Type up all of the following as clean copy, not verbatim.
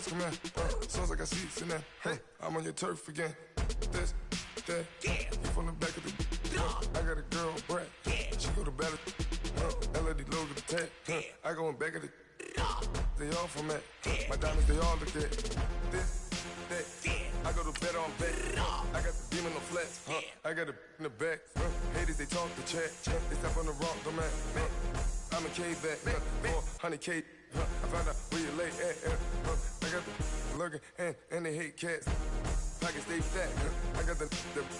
birds come in. Sounds like I see seats in there. Hey, I'm on your turf again. This, that, you from the back of the. I got a girl, Brad. She go to battle. LED logo the tag. I go in back of the. They all from that. My diamonds, they all look at. This, that. I go to bed on bed. I got the demon on flats. I got it in the back. Haters, they talk the chat. They step on the rock, the man. I'm a K-back. 400K. I found out where you lay at. I got the lurking and they hate cats. Pockets stay fat. I got the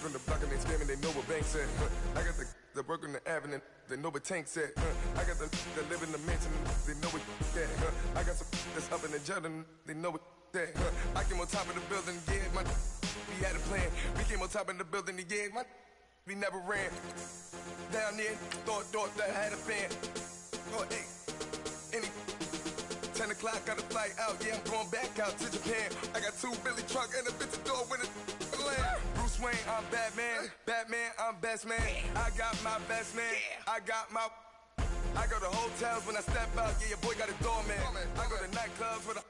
from the block and they scamming, they know what banks at. I got the work on the avenue, they know what tanks at. I got the live in the mansion, they know what that. I got some that's up in the Jordan, they know what that. I came on top of the building, yeah, we had a plan. We came on top of the building, yeah, we never ran. Down there, thought that I had a fan. Oh, hey, any 10 o'clock, got a flight out, yeah, I'm going back out to Japan. I got 2 Billy truck and a bitch door with a land. Bruce Wayne, I'm Batman. Batman, I'm best man. I got my best man. I go to hotels when I step out, yeah, your boy got a doorman. I go to nightclubs with a,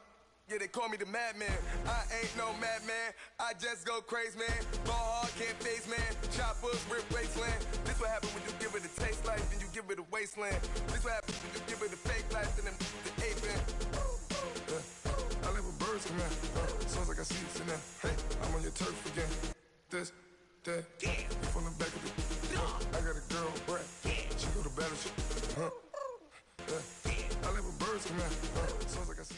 yeah, they call me the madman. I ain't no madman, I just go crazy, man. Ball hard, can't face, man. Choppers, rip wasteland. This what happen when you give it a taste life, then you give it a wasteland. This what happen when you give it a fake life, then them the ape in. I live with birds come in. Sounds like I see seats in there. Hey, I'm on your turf again. This, that, you from the back of the. I got a girl, Brad. She go to battle. I live with birds come in. Sounds like I see.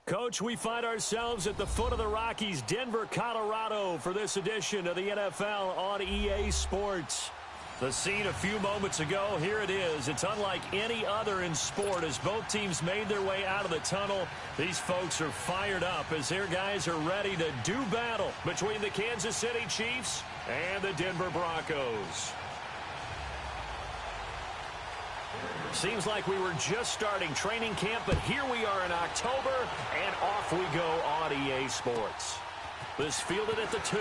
Coach, we find ourselves at the foot of the Rockies, Denver, Colorado, for this edition of the NFL on EA Sports. The scene a few moments ago, here it is. It's unlike any other in sport as both teams made their way out of the tunnel. These folks are fired up as their guys are ready to do battle between the Kansas City Chiefs and the Denver Broncos. Seems like we were just starting training camp, but here we are in October, and off we go on EA Sports. This fielded at the 2.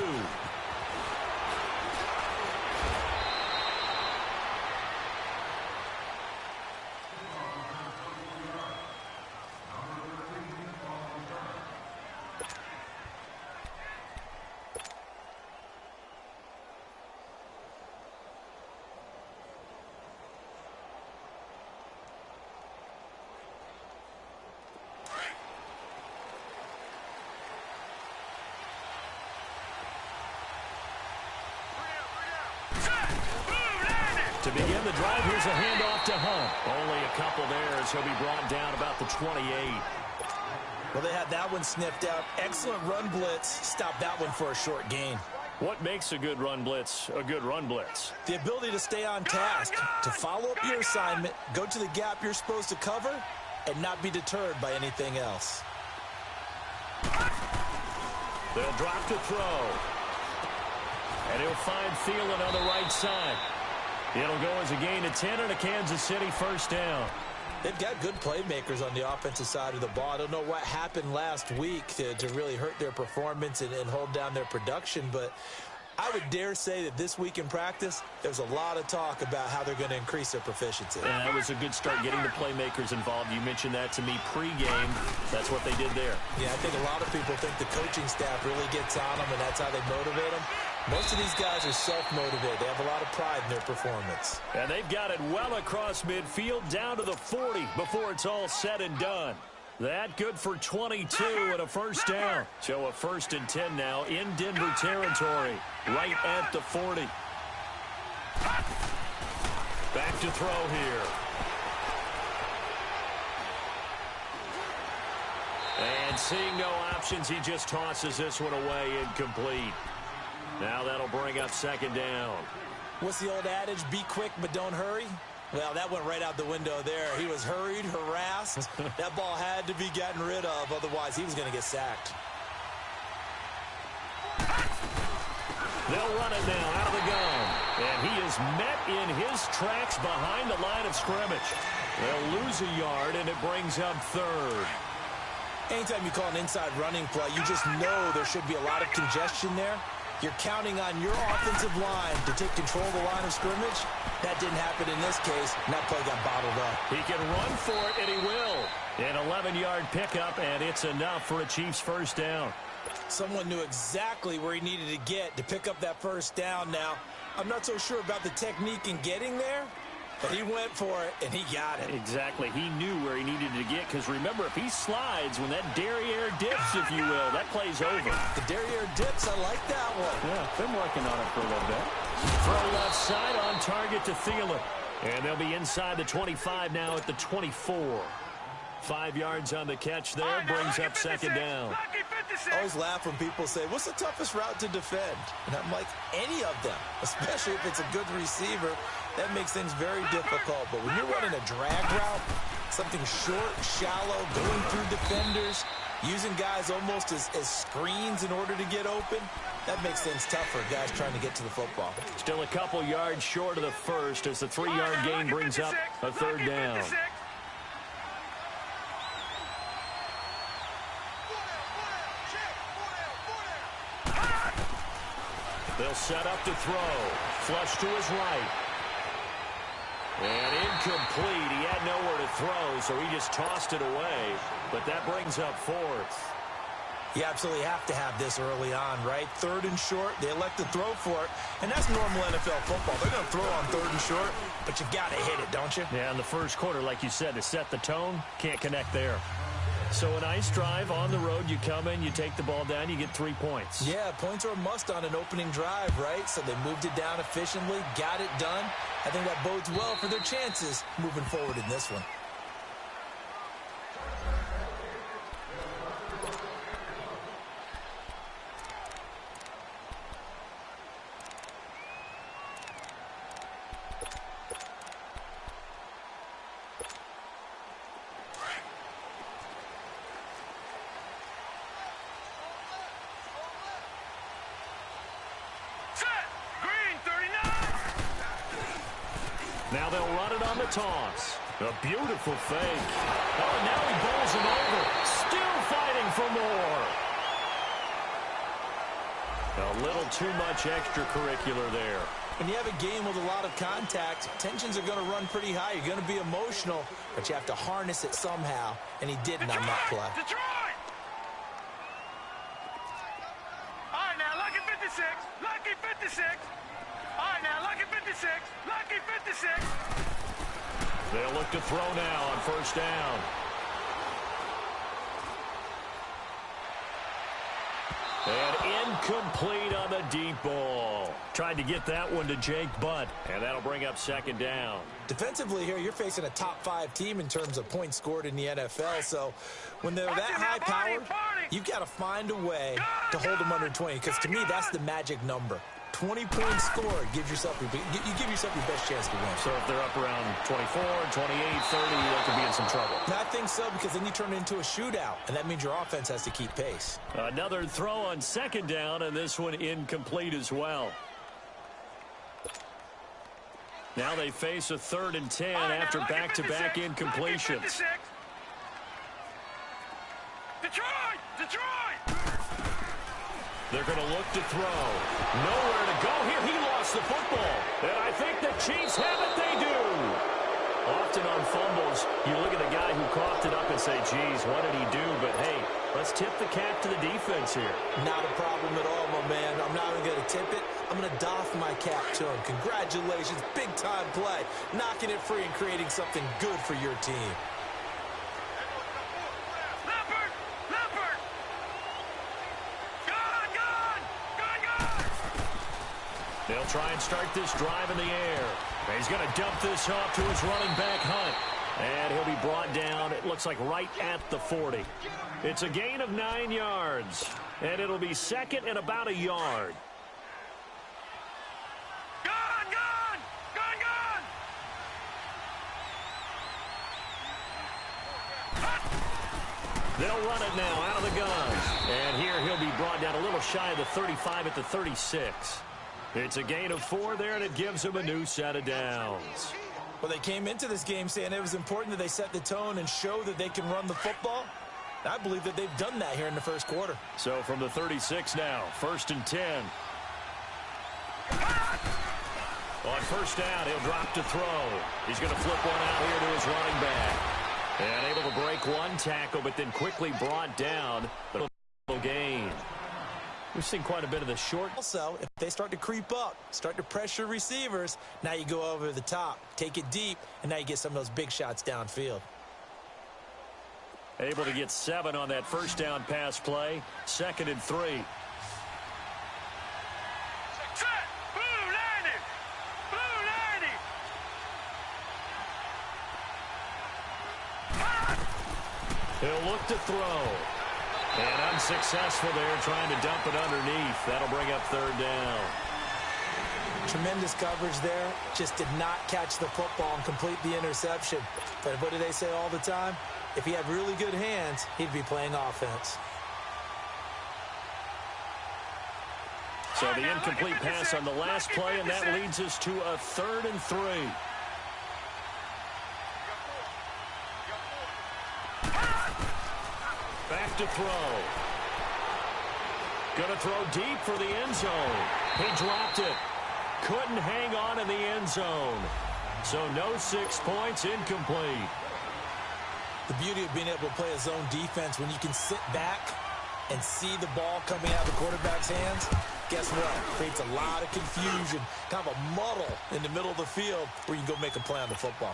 To begin the drive, here's a handoff to Hunt. Only a couple there as he'll be brought down about the 28. Well, they had that one sniffed out. Excellent run blitz. Stopped that one for a short gain. What makes a good run blitz a good run blitz? The ability to stay on task, to follow up your assignment, go to the gap you're supposed to cover, and not be deterred by anything else. They'll drop to throw. And he'll find Thielen on the right side. It'll go as a gain of 10 and a Kansas City first down. They've got good playmakers on the offensive side of the ball. I don't know what happened last week to really hurt their performance and hold down their production, but I would dare say that this week in practice, there's a lot of talk about how they're going to increase their proficiency. And that was a good start getting the playmakers involved. You mentioned that to me pregame. That's what they did there. Yeah, I think a lot of people think the coaching staff really gets on them, and that's how they motivate them. Most of these guys are self-motivated. They have a lot of pride in their performance. And they've got it well across midfield down to the 40 before it's all said and done. That good for 22 and a first down. So a 1st and 10 now in Denver territory, right at the 40. Back to throw here. And seeing no options, he just tosses this one away incomplete. Now that'll bring up 2nd down. What's the old adage? Be quick, but don't hurry. Well, that went right out the window there. He was hurried, harassed. That ball had to be gotten rid of, otherwise he was going to get sacked. They'll run it now out of the gun. And he is met in his tracks behind the line of scrimmage. They'll lose a yard, and it brings up 3rd. Anytime you call an inside running play, you just know there should be a lot of congestion there. You're counting on your offensive line to take control of the line of scrimmage. That didn't happen in this case, and that play got bottled up. He can run for it, and he will. An 11-yard pickup, and it's enough for a Chiefs first down. Someone knew exactly where he needed to get to pick up that first down. Now, I'm not so sure about the technique in getting there, but he went for it, and he got it. Exactly. He knew where he needed to get, because remember, if he slides, when that derriere dips, if you will, that play's over. The derriere dips, I like that one. Yeah, been working on it for a little bit. Throw left side on target to Thielen. And they'll be inside the 25 now at the 24. 5 yards on the catch there, brings up second down. I always laugh when people say, what's the toughest route to defend? And I'm like, any of them, especially if it's a good receiver. That makes things very difficult. But when you're running a drag route, something short, shallow, going through defenders, using guys almost as screens in order to get open, that makes things tough for guys trying to get to the football. Still a couple yards short of the first as the 3-yard gain brings up a third down. They'll set up to throw. Flush to his right. And incomplete. He had nowhere to throw, so he just tossed it away. But that brings up fourth. You absolutely have to have this early on, right? Third and short, they elect to throw for it. And that's normal NFL football. They're going to throw on third and short, but you got to hit it, don't you? Yeah, in the first quarter, like you said, to set the tone, can't connect there. So a nice drive on the road. You come in, you take the ball down, you get 3 points. Yeah, points are a must on an opening drive, right? So they moved it down efficiently, got it done. I think that bodes well for their chances moving forward in this one. Now they'll run it on the toss. A beautiful fake. Oh, and now he bowls him over. Still fighting for more. A little too much extracurricular there. When you have a game with a lot of contact, tensions are going to run pretty high. You're going to be emotional, but you have to harness it somehow, and he didn't on that play. Detroit! All right, now, lucky 56. Lucky 56. All right, now, lucky 56. Lucky 56. They'll look to throw now on first down. And incomplete on the deep ball. Tried to get that one to Jake Butt, and that'll bring up second down. Defensively here, you're facing a top-5 team in terms of points scored in the NFL. So when they're that high-powered, you've got to find a way to hold them under 20, because to me, that's the magic number. 20 points scored gives yourself you give yourself your best chance to win. So if they're up around 24, 28, 30, they could be in some trouble. I think so, because then you turn it into a shootout, and that means your offense has to keep pace. Another throw on second down, and this one incomplete as well. Now they face a 3rd and 10 after back-to-back incompletions. Detroit! Detroit! They're going to look to throw. Nowhere to go here. He lost the football. And I think the Chiefs have it. They do. Often on fumbles, you look at the guy who coughed it up and say, geez, what did he do? But, hey, let's tip the cap to the defense here. Not a problem at all, my man. I'm not even going to tip it. I'm going to doff my cap to him. Congratulations. Big-time play. Knocking it free and creating something good for your team. They'll try and start this drive in the air. He's going to dump this off to his running back, Hunt. And he'll be brought down, it looks like right at the 40. It's a gain of 9 yards. And it'll be second and about a yard. Gun! Gun! Gun! Gun! They'll run it now out of the gun. And here he'll be brought down a little shy of the 35 at the 36. It's a gain of 4 there, and it gives them a new set of downs. Well, they came into this game saying it was important that they set the tone and show that they can run the football. I believe that they've done that here in the first quarter. So from the 36 now, 1st and 10. On first down, he'll drop to throw. He's going to flip one out here to his running back. And able to break one tackle, but then quickly brought down. But a gain. We've seen quite a bit of the short. Also, if they start to creep up, start to pressure receivers, now you go over the top, take it deep, and now you get some of those big shots downfield. Able to get 7 on that first down pass play. 2nd and 3. Set. Blue 90. Blue 90. He'll look to throw. And unsuccessful there, trying to dump it underneath. That'll bring up 3rd down. Tremendous coverage there. Just did not catch the football and complete the interception. But what do they say all the time? If he had really good hands, he'd be playing offense. So the incomplete pass on the last play, and that leads us to a 3rd and 3. Back to throw. Going to throw deep for the end zone. He dropped it. Couldn't hang on in the end zone. So no 6 points, incomplete. The beauty of being able to play a zone defense when you can sit back and see the ball coming out of the quarterback's hands, guess what? Creates a lot of confusion, kind of a muddle in the middle of the field where you can go make a play on the football.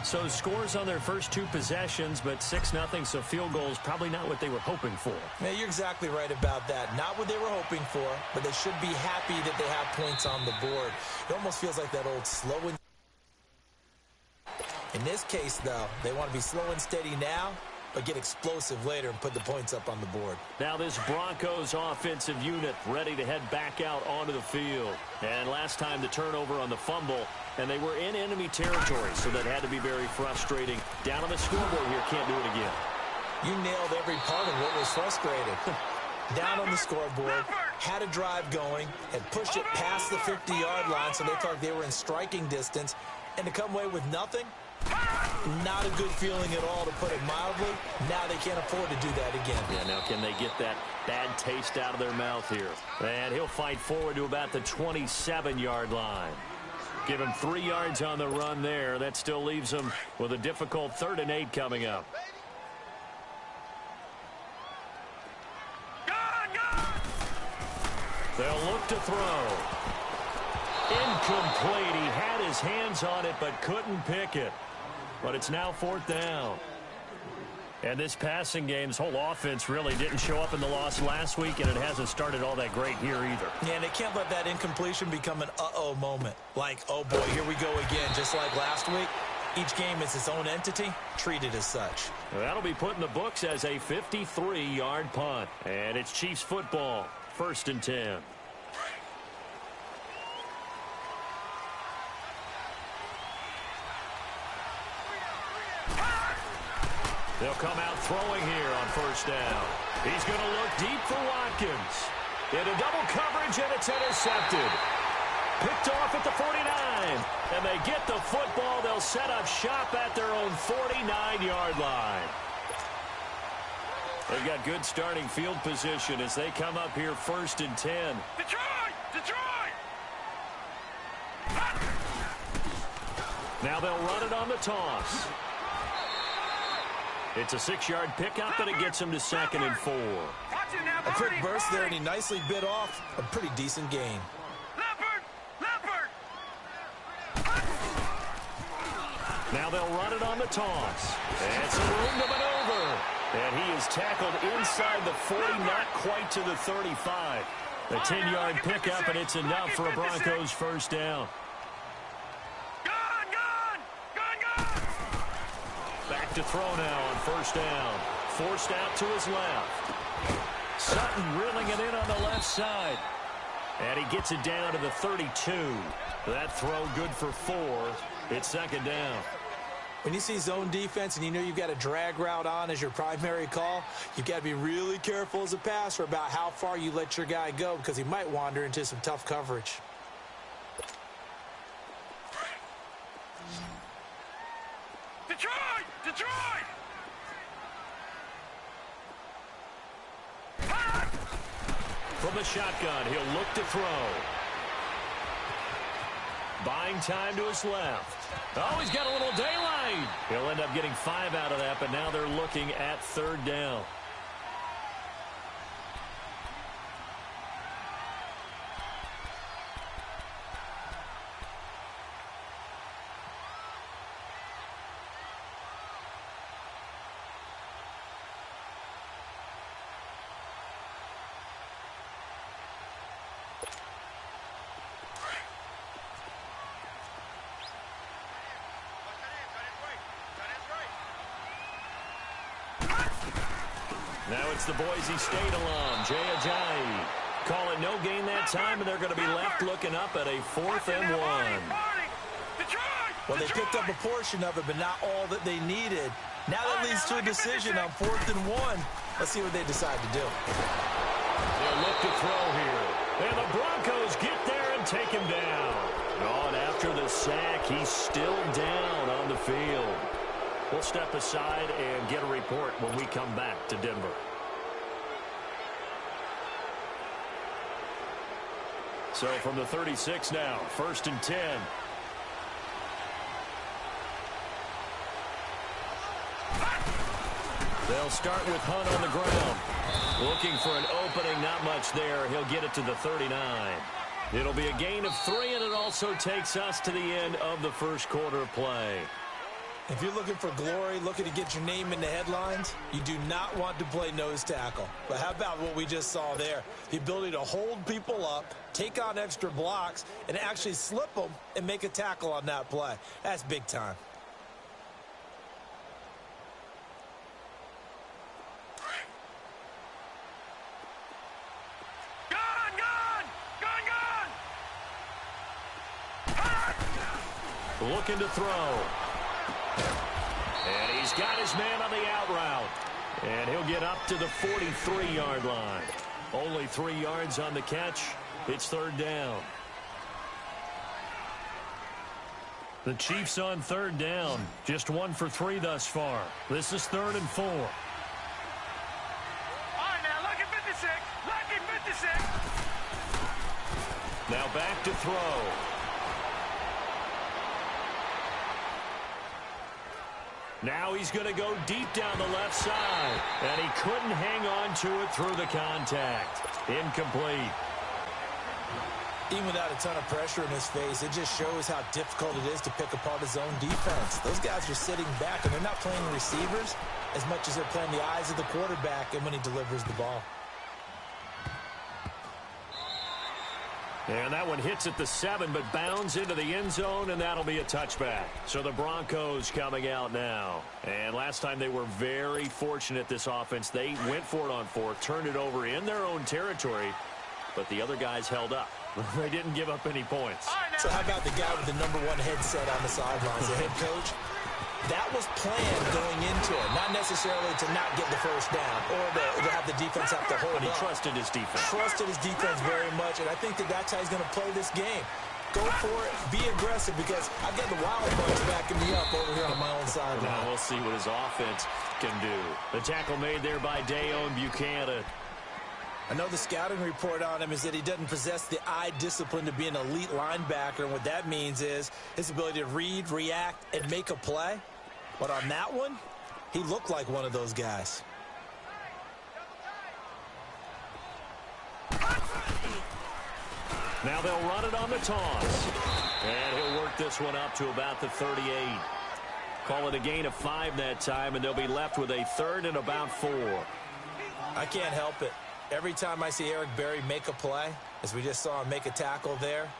So scores on their first 2 possessions, but 6-0, so field goals probably not what they were hoping for. Yeah, you're exactly right about that. Not what they were hoping for, but they should be happy that they have points on the board. It almost feels like that old slow and... In this case, though, they want to be slow and steady now, but get explosive later and put the points up on the board. Now this Broncos offensive unit ready to head back out onto the field. And last time the turnover on the fumble, and they were in enemy territory, so that had to be very frustrating. Down on the scoreboard here, can't do it again. You nailed every part of what was frustrating. Down on the scoreboard, had a drive going, and pushed it past the 50-yard line so they felt like they were in striking distance, and to come away with nothing, not a good feeling at all, to put it mildly. Now they can't afford to do that again. Yeah, now can they get that bad taste out of their mouth here? And he'll fight forward to about the 27-yard line. Give him 3 yards on the run there. That still leaves him with a difficult 3rd and 8 coming up. They'll look to throw. Incomplete. He had his hands on it but couldn't pick it. But it's now 4th down. And this passing game, this whole offense really didn't show up in the loss last week, and it hasn't started all that great here either. Yeah, and they can't let that incompletion become an uh-oh moment. Like, oh boy, here we go again, just like last week. Each game is its own entity, treated as such. That'll be put in the books as a 53-yard punt. And it's Chiefs football, 1st and 10. They'll come out throwing here on 1st down. He's going to look deep for Watkins. Into double coverage, and it's intercepted. Picked off at the 49. And they get the football. They'll set up shop at their own 49-yard line. They've got good starting field position as they come up here 1st and 10. Detroit! Detroit! Now they'll run it on the toss. It's a 6-yard pickup, and it gets him to 2nd and 4. A quick burst there, and he nicely bit off a pretty decent gain. Now they'll run it on the toss. And some room to maneuver. And he is tackled inside the 40, not quite to the 35. A 10-yard pickup, and it's enough for a Broncos 1st down. Back to throw now on 1st down. Forced out to his left. Sutton reeling it in on the left side. And he gets it down to the 32. That throw good for 4. It's 2nd down. When you see zone defense and you know you've got a drag route on as your primary call, you've got to be really careful as a passer about how far you let your guy go, because he might wander into some tough coverage. Detroit! Detroit! From the shotgun, he'll look to throw. Buying time to his left. Oh, he's got a little daylight. He'll end up getting 5 out of that, but now they're looking at third down. Now it's the Boise State alum, Jay Ajayi. Call it no gain that time, and they're going to be left looking up at a 4th and 1. Well, they picked up a portion of it, but not all that they needed. Now that leads to a decision on 4th and 1. Let's see what they decide to do. They'll look to throw here. And the Broncos get there and take him down. Oh, and after the sack, he's still down on the field. We'll step aside and get a report when we come back to Denver. So from the 36 now, 1st and 10. They'll start with Hunt on the ground. Looking for an opening, not much there. He'll get it to the 39. It'll be a gain of 3, and it also takes us to the end of the first quarter play. If you're looking for glory, looking to get your name in the headlines, you do not want to play nose tackle. But how about what we just saw there? The ability to hold people up, take on extra blocks, and actually slip them and make a tackle on that play. That's big time. Looking to throw. And he's got his man on the out route. And he'll get up to the 43-yard line. Only 3 yards on the catch. It's 3rd down. The Chiefs on 3rd down. Just 1 for 3 thus far. This is 3rd and 4. All right, now, lucky 56. Lucky 56. Now back to throw. Now he's going to go deep down the left side. And he couldn't hang on to it through the contact. Incomplete. Even without a ton of pressure in his face, it just shows how difficult it is to pick apart his own defense. Those guys are sitting back, and they're not playing receivers as much as they're playing the eyes of the quarterback and when he delivers the ball. And that one hits at the 7, but bounds into the end zone, and that'll be a touchback. So the Broncos coming out now. And last time they were very fortunate, this offense. They went for it on 4th, turned it over in their own territory, but the other guys held up. They didn't give up any points. So how about the guy with the #1 headset on the sidelines, the head coach? That was planned going into it, not necessarily to not get the first down or to have the defense have to hold But he up. trusted his defense. Trusted his defense very much, and I think that's how he's going to play this game. Go for it, be aggressive, because I've got the Wild Bucks backing me up over here on my own sideline. Now we'll see what his offense can do. The tackle made there by Dayon Buchanan. I know the scouting report on him is that he doesn't possess the eye discipline to be an elite linebacker, and what that means is his ability to read, react, and make a play. But on that one, he looked like one of those guys. Now they'll run it on the toss. And he'll work this one up to about the 38. Call it a gain of 5 that time, and they'll be left with a 3rd and about 4. I can't help it. Every time I see Eric Berry make a play, as we just saw him make a tackle there,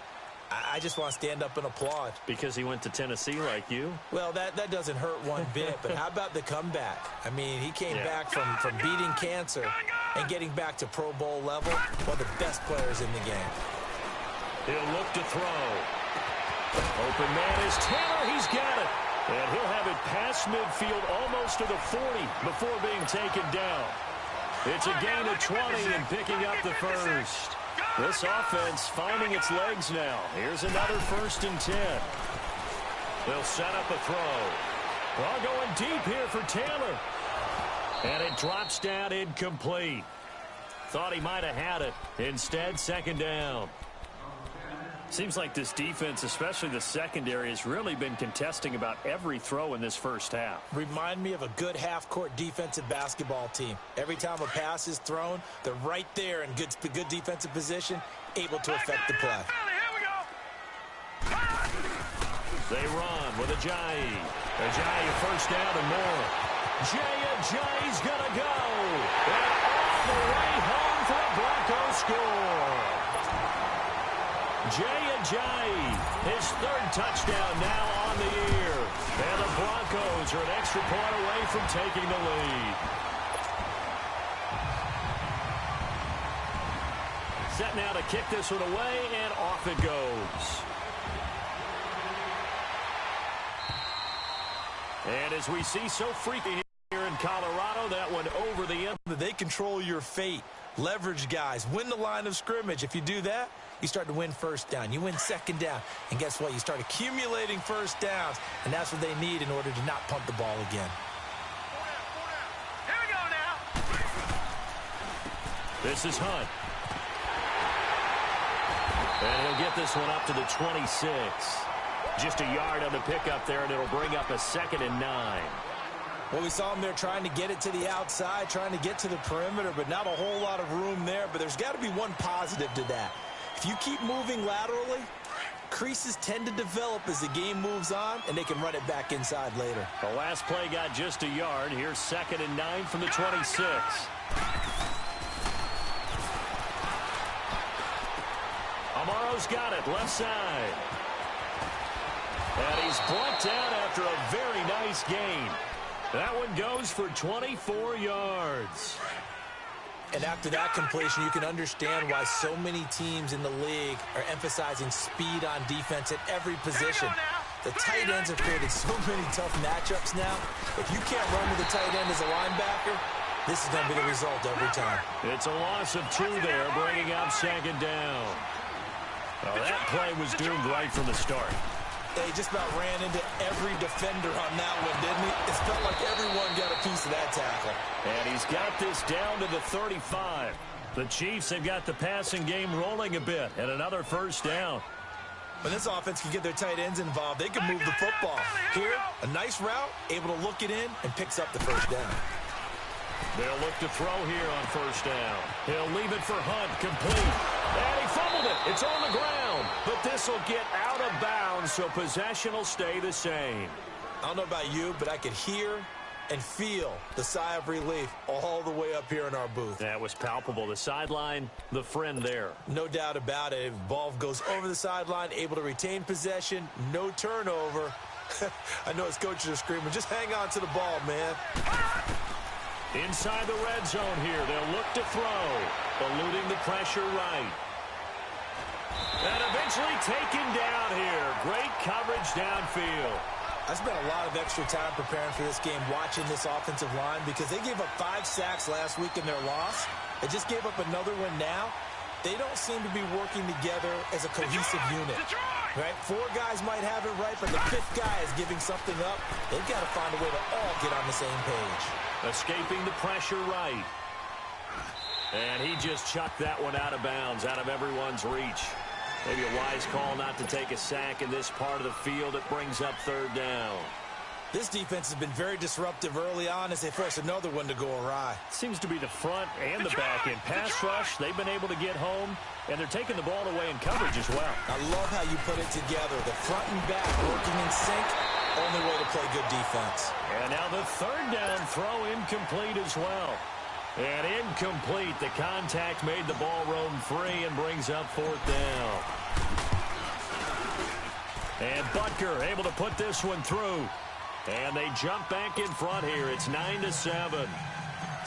I just want to stand up and applaud. Because he went to Tennessee like you? Well, that doesn't hurt one bit, but how about the comeback? I mean, he came back from beating cancer and getting back to Pro Bowl level, one of the best players in the game. He'll look to throw. Open man is Taylor. He's got it. And he'll have it past midfield almost to the 40 before being taken down. It's a gain of 20 and picking up the first. This offense finding its legs now. Here's another 1st and 10. They'll set up a throw. Well, going deep here for Taylor. And it drops down incomplete. Thought he might have had it. Instead, 2nd down. Seems like this defense, especially the secondary, has really been contesting about every throw in this first half. Remind me of a good half-court defensive basketball team. Every time a pass is thrown, they're right there in good defensive position, able to affect the play. They run with Ajayi. Ajayi first down and more. Ajayi's going to go. And all the way home for a Bronco score. Ajayi, his third touchdown now on the year. And the Broncos are an extra point away from taking the lead. Set now to kick this one away, and off it goes. And as we see so freaky here in Colorado, that one over the end. They control your fate. Leverage guys. Win the line of scrimmage. If you do that, you start to win first down. You win second down. And guess what? You start accumulating first downs. And that's what they need in order to not punt the ball again. Here we go now. This is Hunt. And he'll get this one up to the 26. Just a yard on the pickup there, and it'll bring up a 2nd and 9. Well, we saw him there trying to get it to the outside, trying to get to the perimeter, but not a whole lot of room there. But there's got to be one positive to that. If you keep moving laterally, creases tend to develop as the game moves on, and they can run it back inside later. The last play got just a yard. Here's 2nd and 9 from the 26. Amaro's got it, left side. And he's brought down after a very nice gain. That one goes for 24 yards. And after that completion, you can understand why so many teams in the league are emphasizing speed on defense at every position. The tight ends have created so many tough matchups now. If you can't run with the tight end as a linebacker, this is going to be the result every time. It's a loss of 2 there, bringing up 2nd down. Well, that play was doomed right from the start. He just about ran into every defender on that one, didn't he? It felt like everyone got a piece of that tackle. And he's got this down to the 35. The Chiefs have got the passing game rolling a bit, and another first down. When this offense can get their tight ends involved, they can move the football. Here, a nice route, able to look it in, and picks up the first down. They'll look to throw here on first down. He'll leave it for Hunt, complete. And he fumbled it. It's on the ground. But this will get out of bounds, so possession will stay the same. I don't know about you, but I could hear and feel the sigh of relief all the way up here in our booth. That was palpable. The sideline, the friend there. No doubt about it. Ball goes over the sideline, able to retain possession, no turnover. I know his coaches are screaming, just hang on to the ball, man. Inside the red zone here, they'll look to throw, eluding the pressure right. And eventually taken down here. Great coverage downfield. I spent a lot of extra time preparing for this game, watching this offensive line, because they gave up 5 sacks last week in their loss. They just gave up another one now. They don't seem to be working together as a cohesive unit. Right? 4 guys might have it right, but the 5th guy is giving something up. They've got to find a way to all get on the same page. Escaping the pressure right. And he just chucked that one out of bounds, out of everyone's reach. Maybe a wise call not to take a sack in this part of the field. It brings up 3rd down. This defense has been very disruptive early on as they force another one to go awry. Seems to be the front and the back end. Pass rush, they've been able to get home, and they're taking the ball away in coverage as well. I love how you put it together. The front and back working in sync. Only way to play good defense. And now the 3rd down throw incomplete as well. And incomplete. The contact made the ball roam free and brings up 4th down. And Butker able to put this one through. And they jump back in front here. It's 9-7.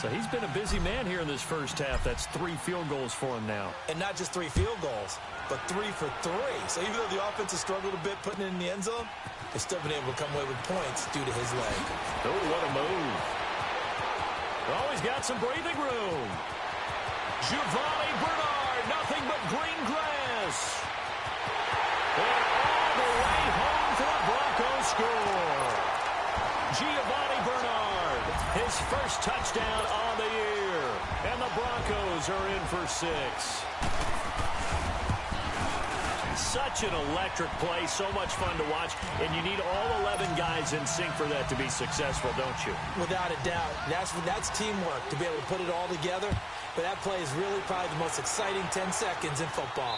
So he's been a busy man here in this first half. That's 3 field goals for him now. And not just 3 field goals, but 3 for 3. So even though the offense has struggled a bit putting it in the end zone, they've still been able to come away with points due to his leg. Oh, what a move. Oh, he's got some breathing room. Giovanni Bernard, nothing but green grass. And all the way home for a Broncos score. Giovanni Bernard, his first touchdown on the year. And the Broncos are in for 6. such an electric play, so much fun to watch, and you need all 11 guys in sync for that to be successful, don't you? Without a doubt. That's teamwork to be able to put it all together. But that play is really probably the most exciting 10 seconds in football.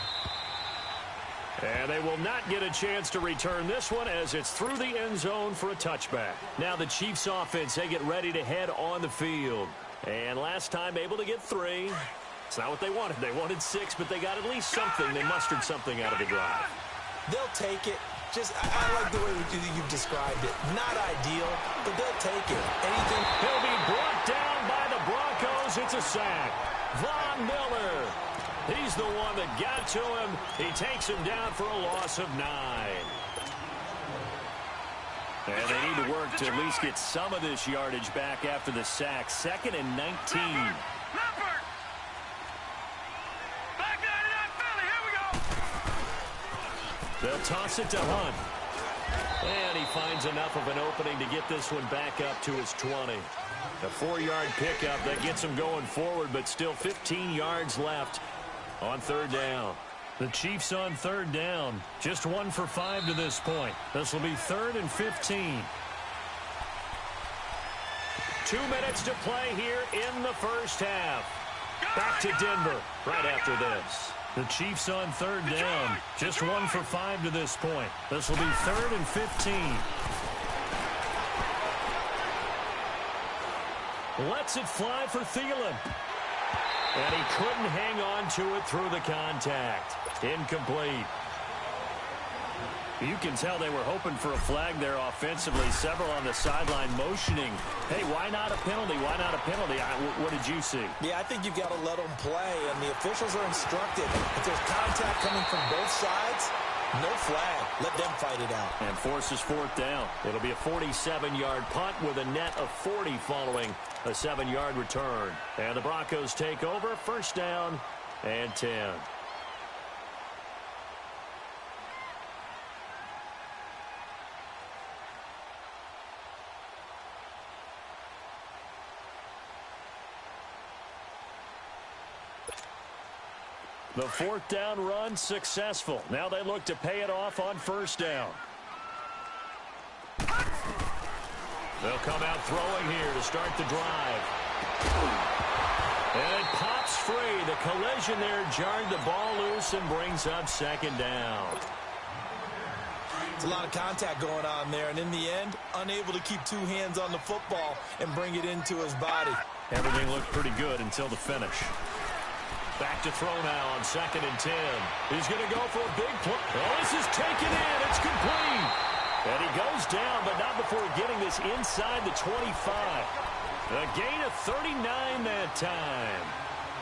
And they will not get a chance to return this one as it's through the end zone for a touchback. Now the Chiefs offense, they get ready to head on the field. And last time able to get 3. It's not what they wanted. They wanted 6, but they got at least something. They mustered something out of the drive. They'll take it. I like the way you've described it. Not ideal, but they'll take it. Anything. He'll be brought down by the Broncos. It's a sack. Von Miller. He's the one that got to him. He takes him down for a loss of 9. And they need to work to at least get some of this yardage back after the sack. 2nd and 19. They'll toss it to Hunt. And he finds enough of an opening to get this one back up to his 20. A 4-yard pickup that gets him going forward, but still 15 yards left on 3rd down. The Chiefs on 3rd down. Just 1 for 5 to this point. This will be 3rd and 15. 2 minutes to play here in the first half. Back to Denver right after this. The Chiefs on 3rd down. Just 1 for 5 to this point. This will be 3rd and 15. Lets it fly for Thielen. And he couldn't hang on to it through the contact. Incomplete. You can tell they were hoping for a flag there offensively. Several on the sideline motioning. Hey, why not a penalty? Why not a penalty? What did you see? Yeah, I think you've got to let them play, and the officials are instructed. If there's contact coming from both sides, no flag. Let them fight it out. And forces 4th down. It'll be a 47-yard punt with a net of 40 following a 7-yard return. And the Broncos take over. 1st down and 10. The 4th down run successful. Now they look to pay it off on 1st down. They'll come out throwing here to start the drive. And it pops free. The collision there jarred the ball loose and brings up 2nd down. It's a lot of contact going on there, and in the end, unable to keep 2 hands on the football and bring it into his body. Everything looked pretty good until the finish. Back to throw now on 2nd and 10. He's going to go for a big play. Oh, this is taken in. It's complete. And he goes down, but not before getting this inside the 25. A gain of 39 that time.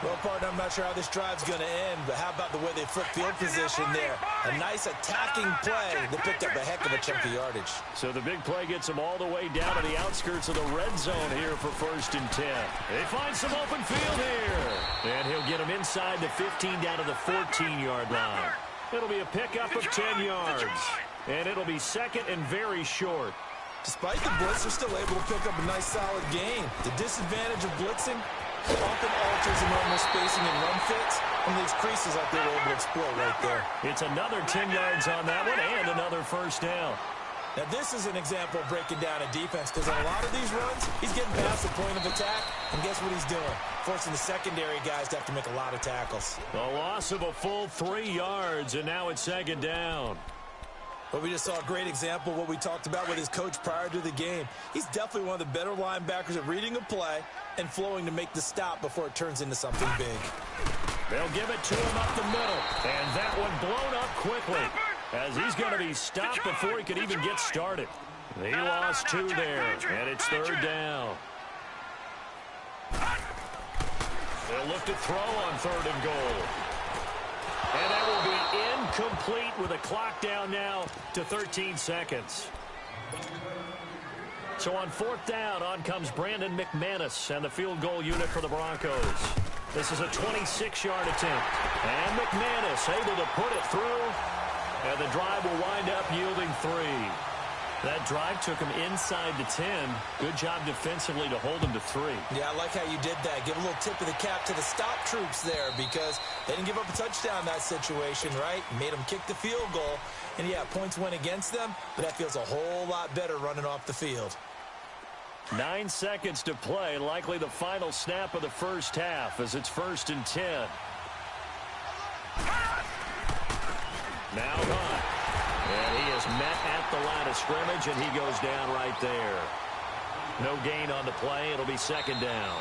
Well, partner, I'm not sure how this drive's going to end, but how about the way they flipped field position there? A nice attacking play that picked up a heck of a chunk of yardage. So the big play gets them all the way down to the outskirts of the red zone here for 1st and 10. They find some open field here. And he'll get them inside the 15 down to the 14-yard line. It'll be a pickup of 10 yards. And it'll be 2nd and very short. Despite the blitz, they're still able to pick up a nice solid gain. The disadvantage of blitzing often alters the normal spacing and run fits, and these creases like they were able to exploit right there. It's another 10 yards on that one and another 1st down. Now this is an example of breaking down a defense, because on a lot of these runs, he's getting past the point of attack, and guess what he's doing? Forcing the secondary guys to have to make a lot of tackles. A loss of a full 3 yards, and now it's 2nd down. But we just saw a great example of what we talked about with his coach prior to the game. He's definitely one of the better linebackers at reading a play and flowing to make the stop before it turns into something big. They'll give it to him up the middle. And that one blown up quickly as he's going to be stopped before he could even get started. He lost 2 there, and it's 3rd down. They'll look to throw on 3rd and goal. And that will be incomplete with a clock down now to 13 seconds. So on 4th down, on comes Brandon McManus and the field goal unit for the Broncos. This is a 26-yard attempt. And McManus able to put it through. And the drive will wind up yielding 3. That drive took him inside the 10. Good job defensively to hold him to 3. Yeah, I like how you did that. Give a little tip of the cap to the stop troops there because they didn't give up a touchdown in that situation, right? Made them kick the field goal. And, yeah, points went against them, but that feels a whole lot better running off the field. 9 seconds to play, likely the final snap of the first half as it's 1st and 10. Now Hunt. And he is met at the line of scrimmage, and he goes down right there. No gain on the play. It'll be 2nd down.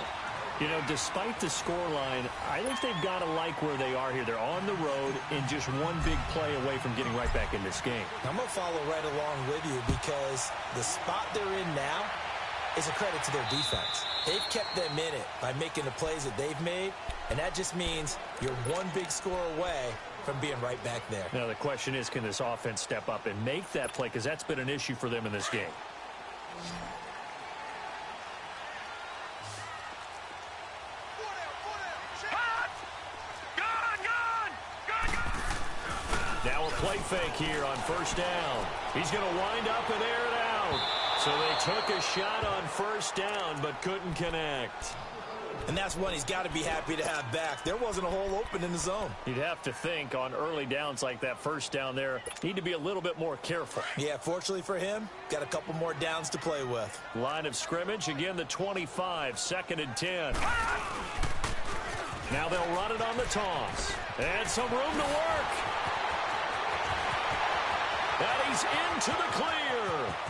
You know, despite the scoreline, I think they've got to like where they are here. They're on the road and just one big play away from getting right back in this game. I'm going to follow right along with you because the spot they're in now is a credit to their defense. They've kept them in it by making the plays that they've made, and that just means you're one big score away from being right back there. Now, the question is, can this offense step up and make that play? Because that's been an issue for them in this game. Now a play fake here on 1st down. He's going to wind up and air it out. So they took a shot on 1st down but couldn't connect. And that's one he's got to be happy to have back. There wasn't a hole open in the zone. You'd have to think on early downs like that 1st down there, need to be a little bit more careful. Yeah, fortunately for him, got a couple more downs to play with. Line of scrimmage, again the 25, 2nd and 10. Now they'll run it on the toss. And some room to work. And he's into the clear.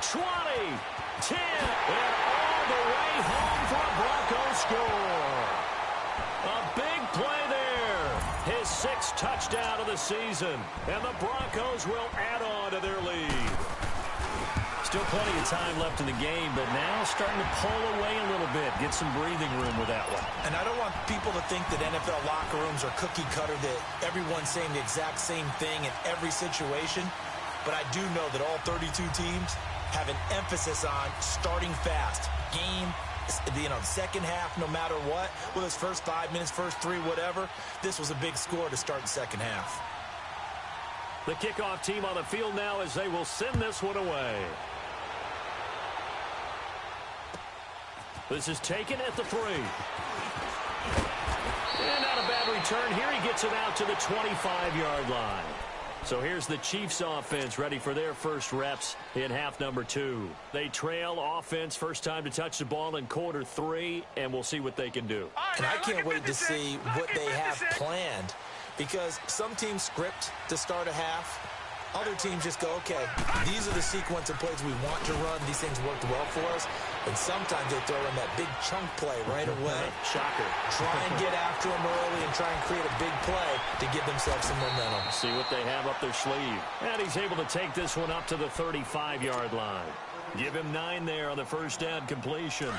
20, 10, and all the way home for a Broncos score. A big play there. His 6th touchdown of the season. And the Broncos will add on to their lead. Still plenty of time left in the game, but now starting to pull away a little bit. Get some breathing room with that one. And I don't want people to think that NFL locker rooms are cookie cutter, that everyone's saying the exact same thing in every situation. But I do know that all 32 teams have an emphasis on starting fast. Game, second half, no matter what. Whether it's first 5 minutes, first 3, whatever. This was a big score to start the second half. The kickoff team on the field now as they will send this one away. This is taken at the 3. And not a bad return here. He gets it out to the 25-yard line. So here's the Chiefs offense ready for their first reps in half number 2. They trail offense, first time to touch the ball in quarter 3, and we'll see what they can do. And I can't wait to see what they have planned, because some teams script to start a half. Other teams just go, okay, these are the sequence of plays we want to run. These things worked well for us. And sometimes they throw in that big chunk play right away. Shocker. Try and get after them early and try and create a big play to give themselves some momentum. See what they have up their sleeve. And he's able to take this one up to the 35-yard line. Give him 9 there on the first down completion.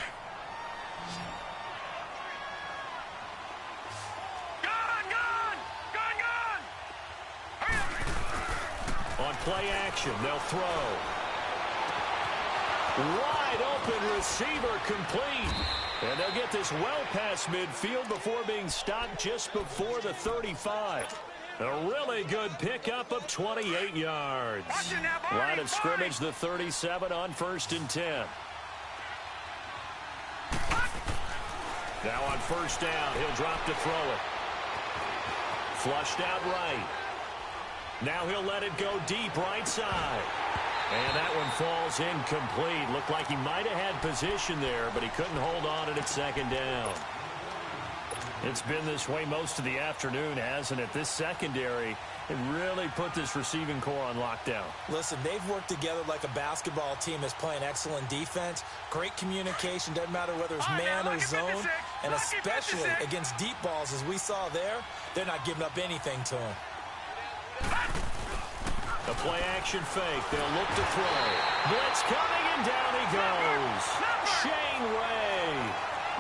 On play action, they'll throw. Wide open receiver complete. And they'll get this well past midfield before being stopped just before the 35. A really good pickup of 28 yards. Line of scrimmage, the 37 on 1st and 10. Now on 1st down, he'll drop to throw it. Flushed out right. Now he'll let it go deep right side. And that one falls incomplete. Looked like he might have had position there, but he couldn't hold on to it 2nd down. It's been this way most of the afternoon, hasn't it? This secondary, it really put this receiving core on lockdown. Listen, they've worked together like a basketball team that's playing excellent defense. Great communication, doesn't matter whether it's man or zone. And especially against deep balls, as we saw there, they're not giving up anything to him. A play-action fake. They'll look to throw. Blitz coming, and down he goes. Shane Ray.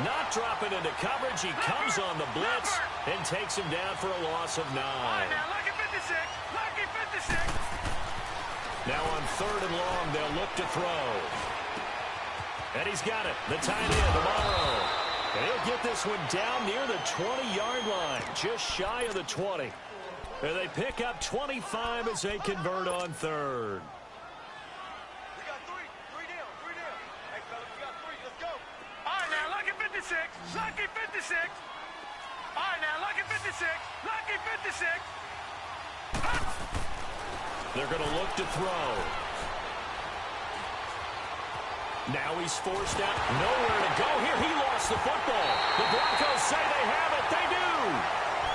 Not dropping into coverage. He comes on the blitz and takes him down for a loss of 9. Now on 3rd and long, they'll look to throw. And he's got it. The tight end, tomorrow. And he'll get this one down near the 20-yard line. Just shy of the 20. And they pick up 25 as they convert on 3rd. Lucky 56. All right, now, lucky 56. Lucky 56. They're going to look to throw. Now he's forced out. Nowhere to go here. He lost the football. The Broncos say they have it. They do.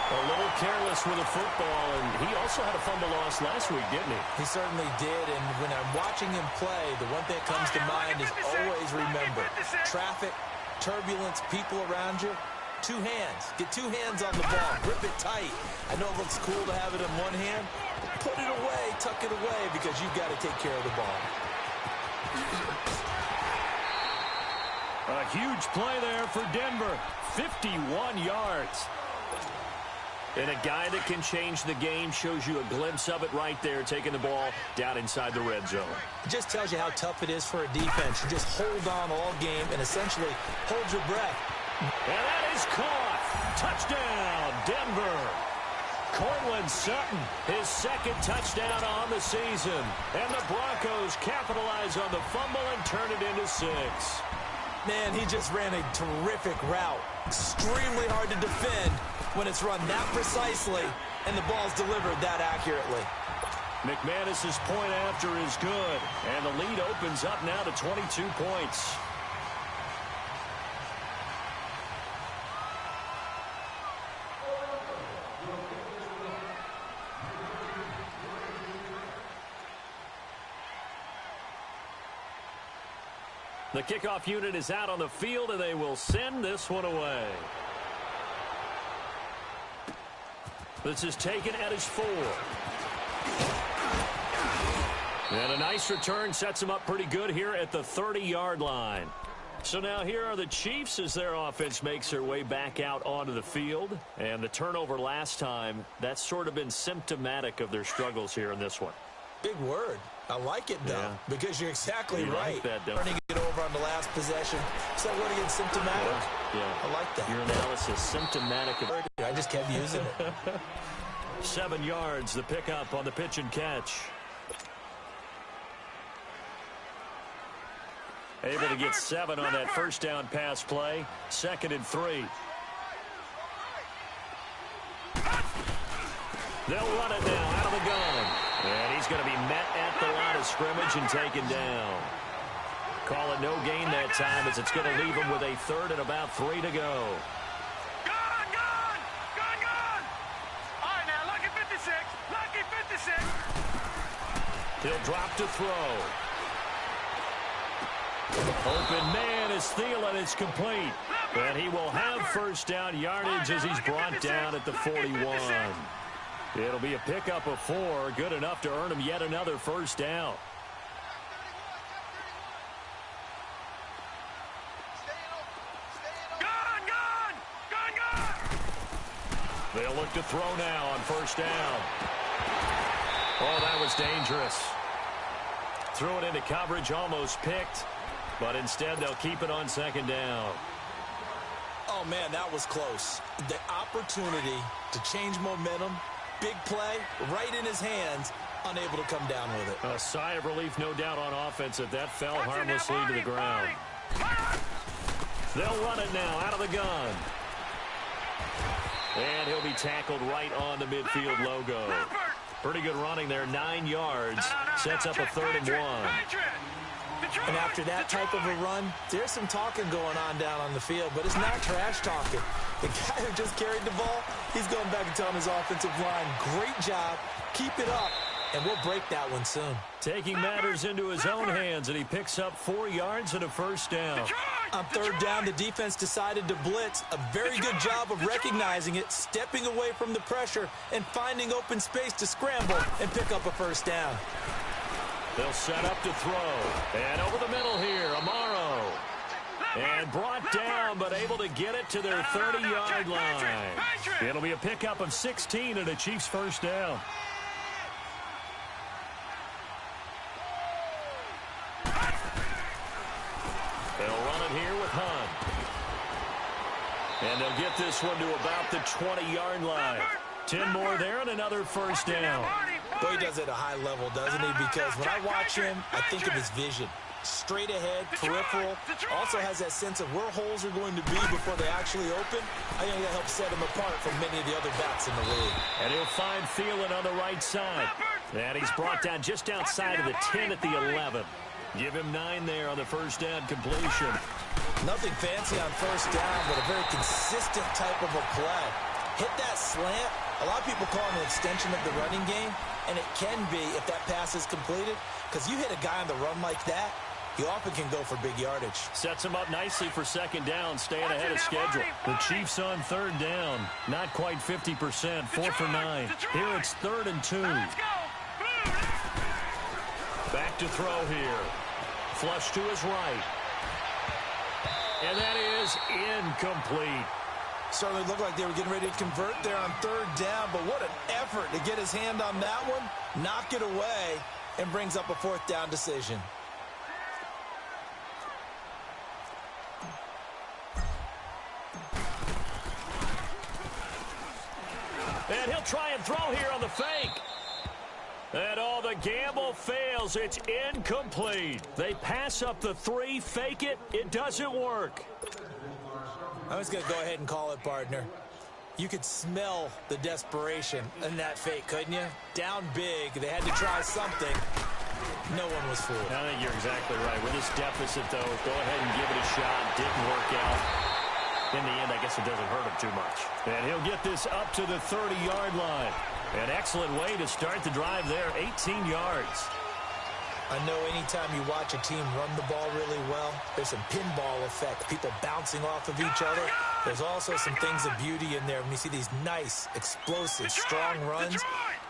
A little careless with the football, and he also had a fumble loss last week, didn't he? He certainly did, and when I'm watching him play, the one thing that comes to mind is always remember, traffic, turbulence, people around you, two hands. Get two hands on the ball. Grip it tight. I know it looks cool to have it in one hand. Put it away, tuck it away, because you've got to take care of the ball. A huge play there for Denver. 51 yards. And a guy that can change the game, shows you a glimpse of it right there, taking the ball down inside the red zone. It just tells you how tough it is for a defense. You just hold on all game and essentially hold your breath. And that is caught. Touchdown, Denver. Cortland Sutton, his second touchdown on the season. And the Broncos capitalize on the fumble and turn it into 6. Man, he just ran a terrific route. Extremely hard to defend when it's run that precisely and the ball's delivered that accurately. McManus's point after is good, and the lead opens up now to 22 points. The kickoff unit is out on the field, and they will send this one away. This is taken at his 4. And a nice return sets him up pretty good here at the 30-yard line. So now here are the Chiefs as their offense makes their way back out onto the field. And the turnover last time, that's sort of been symptomatic of their struggles here in this one. Big word. I like it, though, because you're exactly right. Like that, turning it over on the last possession. Is that word again, symptomatic? Yeah. I like that. Your analysis, symptomatic. I just kept using it. 7 yards, the pickup on the pitch and catch. Able to get 7 on that first down pass play. 2nd and 3. They'll run it now out of the gun. And he's going to be met at the line of scrimmage and taken down. Call it no gain that time, as it's going to leave him with a 3rd and about 3 to go. Gone! All right, now, lucky 56. Lucky 56. He'll drop to throw. Open man is Thielen. It's complete. And he will have first down yardage as he's brought down at the 41. It'll be a pickup of 4. Good enough to earn him yet another first down. They'll look to throw now on first down. Oh, that was dangerous. Threw it into coverage, almost picked. But instead, they'll keep it on 2nd down. Oh, man, that was close. The opportunity to change momentum, big play, right in his hands, unable to come down with it. A sigh of relief, no doubt, on offense if that fell harmlessly to the ground. They'll run it now out of the gun. And he'll be tackled right on the midfield logo. Pretty good running there, 9 yards. Sets up a 3rd and 1. And after that type of a run, there's some talking going on down on the field, but it's not trash talking. The guy who just carried the ball, he's going back and telling his offensive line, great job, keep it up, and we'll break that one soon. Taking matters into his own hands, and he picks up 4 yards and a first down. On 3rd down, the defense decided to blitz. A very good job of recognizing it, stepping away from the pressure, and finding open space to scramble and pick up a first down. They'll set up to throw. And over the middle here, Amaro. And brought down, but able to get it to their 30-yard line. It'll be a pickup of 16 and a Chiefs first down. They'll run it here with Hunt. And they'll get this one to about the 20-yard line. 10 more there and another first down. Boy, he does it at a high level, doesn't he? Because when I watch him, I think of his vision. straight ahead, peripheral. Also has that sense of where holes are going to be before they actually open. I think that helps set him apart from many of the other backs in the league. And he'll find Thielen on the right side. And he's brought down just outside of the 10 at the 11. Give him 9 there on the first down completion. Nothing fancy on first down, but a very consistent type of a play. Hit that slant. A lot of people call it an extension of the running game, and it can be if that pass is completed, because you hit a guy on the run like that, he often can go for big yardage. Sets him up nicely for second down, staying ahead of schedule. The Chiefs on third down. Not quite 50%, 4 for 9. Here it's 3rd and 2. Back to throw here. Flush to his right. And that is incomplete. Certainly looked like they were getting ready to convert there on third down, but what an effort to get his hand on that one, knock it away, and brings up a 4th down decision. And he'll try and throw here on the fake. And all the gamble fails. It's incomplete. They pass up the 3, fake it. It doesn't work. I was going to go ahead and call it, partner. You could smell the desperation in that fake, couldn't you? Down big. They had to try something. No one was fooled. I think you're exactly right. With this deficit, though, go ahead and give it a shot. Didn't work out. In the end, I guess it doesn't hurt him too much. And he'll get this up to the 30-yard line. An excellent way to start the drive there, 18 yards. I know anytime you watch a team run the ball really well, there's some pinball effect, people bouncing off of each other. There's also some things of beauty in there when you see these nice, explosive, strong runs.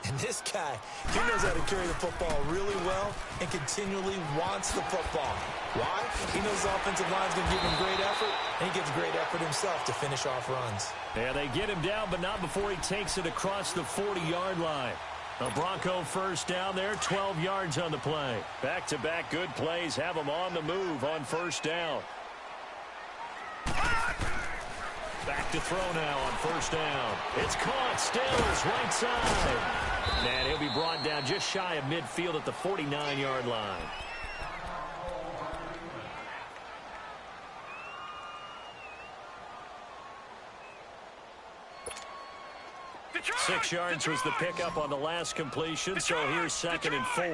And this guy, he knows how to carry the football really well and continually wants the football. Why? He knows the offensive line's going to give him great effort, and he gives great effort himself to finish off runs. Yeah, they get him down, but not before he takes it across the 40-yard line. A Bronco first down there, 12 yards on the play. Back-to-back good plays have him on the move on first down. Back to throw now on first down. It's caught, Stills, right side. And he'll be brought down just shy of midfield at the 49-yard line. Six yards was the pickup on the last completion, so here's 2nd and 4.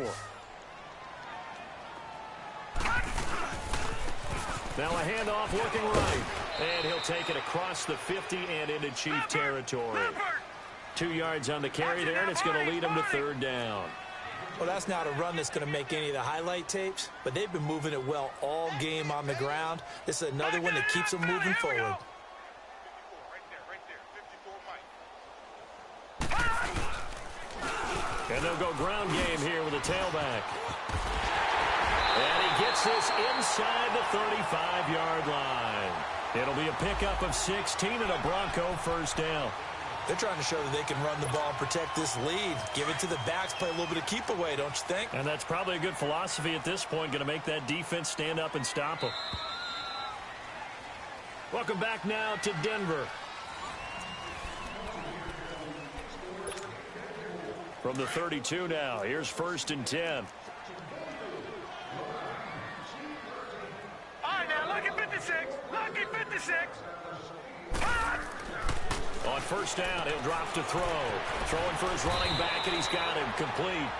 Now a handoff looking right. And he'll take it across the 50 and into Chief territory. 2 yards on the carry there, and it's going to lead him to 3rd down. Well, that's not a run that's going to make any of the highlight tapes, but they've been moving it well all game on the ground. This is another one that keeps them moving forward. And they'll go ground game here with a tailback. And he gets this inside the 35-yard line. It'll be a pickup of 16 and a Bronco first down. They're trying to show that they can run the ball and protect this lead. Give it to the backs, play a little bit of keep away, don't you think? And that's probably a good philosophy at this point, going to make that defense stand up and stop them. Welcome back now to Denver. From the 32 now, here's 1st and 10. All right, now, lucky 56. Lucky 56. On first down, he'll drop to throw. Throwing for his running back, and he's got him complete.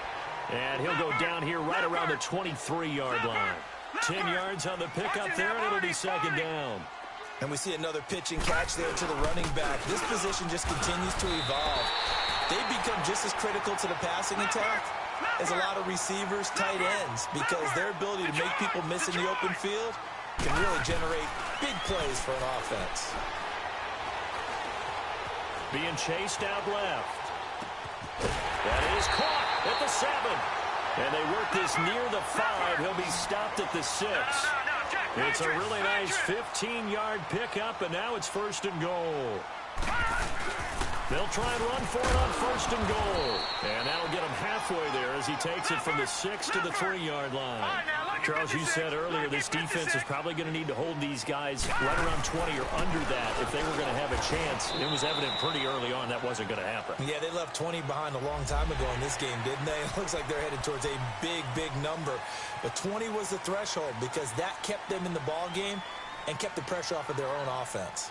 And he'll go down here right around the 23-yard line. 10 yards on the pickup there, and it'll be 2nd down. And we see another pitch and catch there to the running back. This position just continues to evolve. They've become just as critical to the passing attack as a lot of receivers, tight ends, because their ability to make people miss in the open field can really generate big plays for an offense. Being chased out left. That is caught at the 7. And they work this near the 5. He'll be stopped at the 6. It's a really nice 15-yard pickup, and now it's 1st and goal. They'll try and run for it on 1st and goal. And that'll get him halfway there as he takes it from the 6 to the 3-yard line. Charles, you said earlier this defense is probably going to need to hold these guys right around 20 or under that if they were going to have a chance. It was evident pretty early on that wasn't going to happen. Yeah, they left 20 behind a long time ago in this game, didn't they? It looks like they're headed towards a big, big number. But 20 was the threshold because that kept them in the ball game and kept the pressure off of their own offense.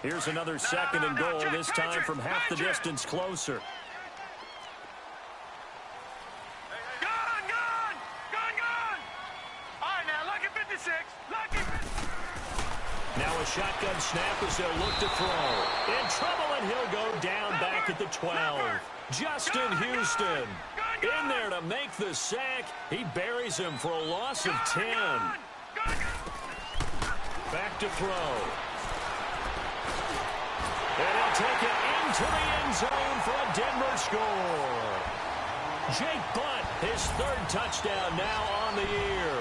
Here's another second and goal, this time from half the distance closer. Now a shotgun snap as they'll look to throw. In trouble, and he'll go down back at the 12. Justin Houston in there to make the sack. He buries him for a loss of 10. Back to throw. And he'll take it into the end zone for a Denver score. Jake Butt, his third touchdown now on the year.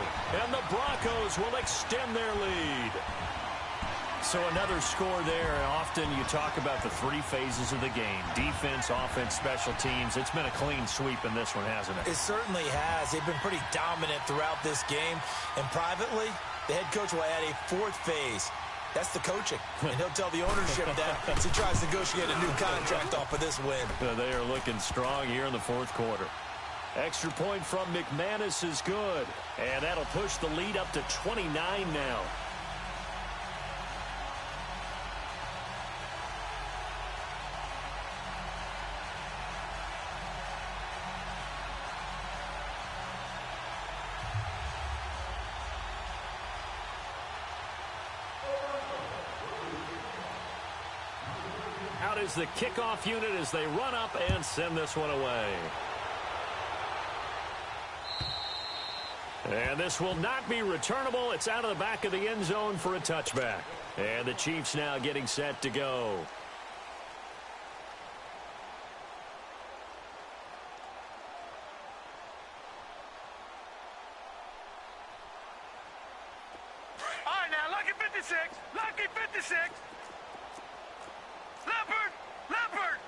And the Broncos will extend their lead. So another score there. Often you talk about the three phases of the game. Defense, offense, special teams. It's been a clean sweep in this one, hasn't it? It certainly has. They've been pretty dominant throughout this game. And privately, the head coach will add a fourth phase. That's the coaching. And he'll tell the ownership that as he tries to negotiate a new contract off of this win. They are looking strong here in the fourth quarter. Extra point from McManus is good. And that'll push the lead up to 29 now. Out is the kickoff unit as they run up and send this one away. And this will not be returnable. It's out of the back of the end zone for a touchback. And the Chiefs now getting set to go. All right, now, lucky 56. Lucky 56. Leopard! Leopard!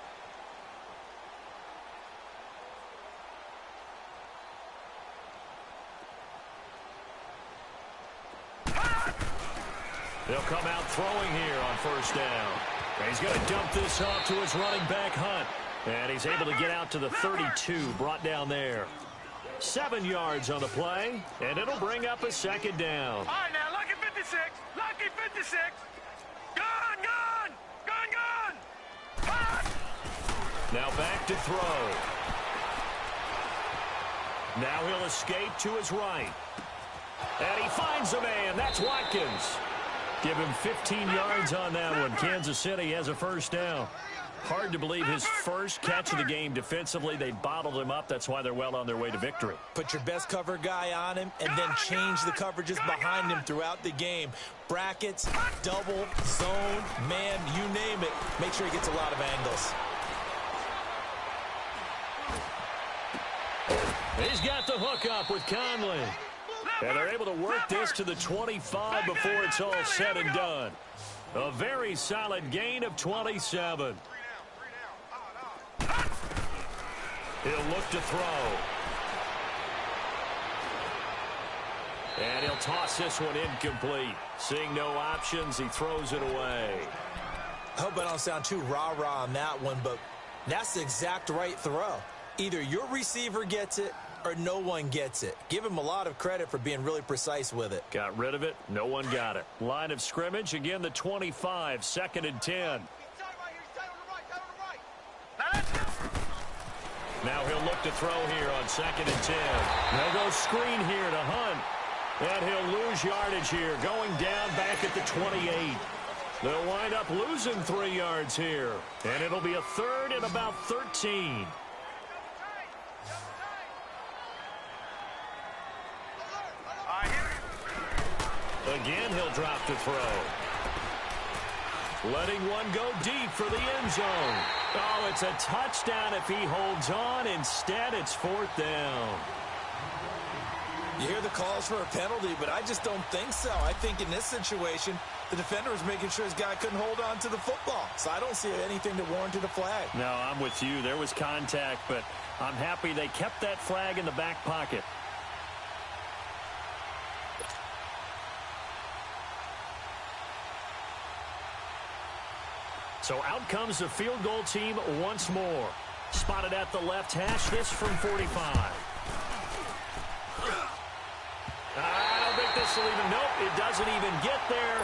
They'll come out throwing here on first down. And he's going to dump this off to his running back, Hunt. And he's able to get out to the 32, brought down there. 7 yards on the play, and it'll bring up a second down. All right, now, lucky 56. Lucky 56. Gun, gun! Gun, gun! Gun! Now back to throw. Now he'll escape to his right. And he finds a man. That's Watkins. Give him 15 yards on that one. Kansas City has a first down. Hard to believe his first catch of the game defensively. They bottled him up. That's why they're well on their way to victory. Put your best cover guy on him and then change the coverages behind him throughout the game. Brackets, double, zone, man, you name it. Make sure he gets a lot of angles. He's got the hook up with Conley. And they're able to work this to the 25 before it's all said and done. A very solid gain of 27. He'll look to throw. And he'll toss this one incomplete. Seeing no options, he throws it away. I hope I don't sound too rah-rah on that one, but that's the exact right throw. Either your receiver gets it or no one gets it. Give him a lot of credit for being really precise with it. Got rid of it. No one got it. Line of scrimmage, again, the 25, 2nd and 10. Now he'll look to throw here on 2nd and 10. They'll go screen here to Hunt. And he'll lose yardage here, going down back at the 28. They'll wind up losing 3 yards here. And it'll be a third and about 13. Again, he'll drop to throw. Letting one go deep for the end zone. Oh, it's a touchdown if he holds on. Instead, it's 4th down. You hear the calls for a penalty, but I just don't think so. I think in this situation, the defender was making sure his guy couldn't hold on to the football. So I don't see anything that warranted a flag. No, I'm with you. There was contact, but I'm happy they kept that flag in the back pocket. So out comes the field goal team once more. Spotted at the left hash, this from 45. I don't think this will even, nope, it doesn't even get there.